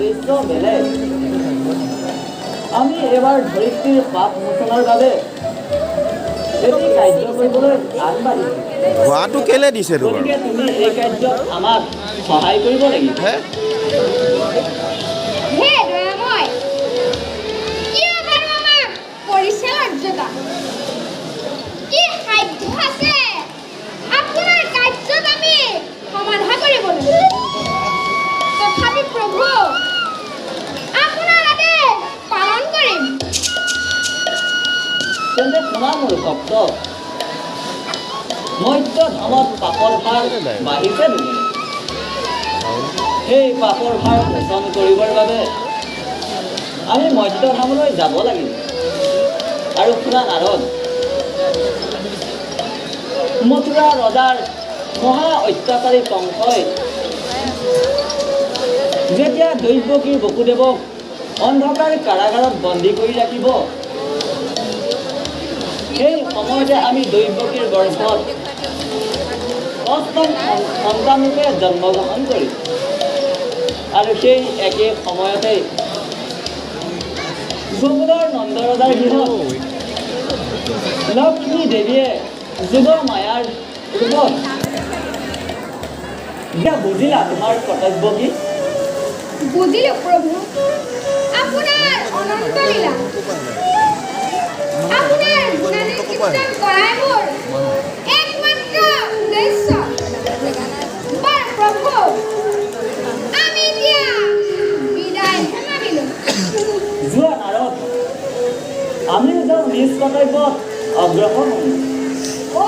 উদ্দেশ্য বেলেগ। আমি এবাৰ ধৰিত্ৰীৰ পাপ মোচনৰ বাবে এটি কাৰ্য কৰিবলৈ আগবাঢ়িছোঁ। হোৱাটো কেলে দিছে তো বাৰু? গতিকে তুমি এই কাৰ্যত আমাক সহায় কৰিব লাগিব। হে হে দয়াময়, কিয় বাৰু আমাক পৰিচালকজতা কি সাধ্য আছে আপোনাৰ কাৰ্যত আমি সমাধা কৰিবলৈ? তথাপি প্ৰভু আপোনাৰ আদেশ পালন কৰিম। তেন্তে শুনা মোৰ ভক্ত, মধ্য ধামত পাপৰ ভাৰ বাঢ়িছে দুগুণে। সেই পাপৰ ভাৰ মোচন কৰিবৰ বাবে আমি মধ্য ধামলৈ যাব লাগিব। আৰু শুনা নাৰদ, মথুৰা ৰজাৰ মহা অত্যাচাৰী কংসই যেতিয়া দৈৱকীৰ বসুদেৱক অন্ধকাৰ কাৰাগাৰত বন্দী কৰি ৰাখিব, সেই সময়তে আমি দৈৱকীৰ গৰ্ভত অষ্টম সন্তানৰূপে জন্মগ্ৰহণ কৰিম। আৰু সেই একে সময়তে গোকুলৰ নন্দৰজাৰ গৃহত লক্ষ্মী দেৱীয়ে যোগ মায়াৰ ৰূপত। এতিয়া বুজিলা তোমাৰ কৰ্তব্য কি? বুজিলো প্ৰভু, আপোনাৰ অনন্ত লীলা, আপোনাৰ গুণানুকীৰ্তন কৰাই মোৰ একমাত্ৰ উদ্দেশ্য। বাৰু প্ৰভু, আমি এতিয়া বিদায় মাগিলো। যোৱা নাৰদ, আমিও যাওঁ নিজ কৰ্তব্যত অগ্ৰসৰ হওঁ। অ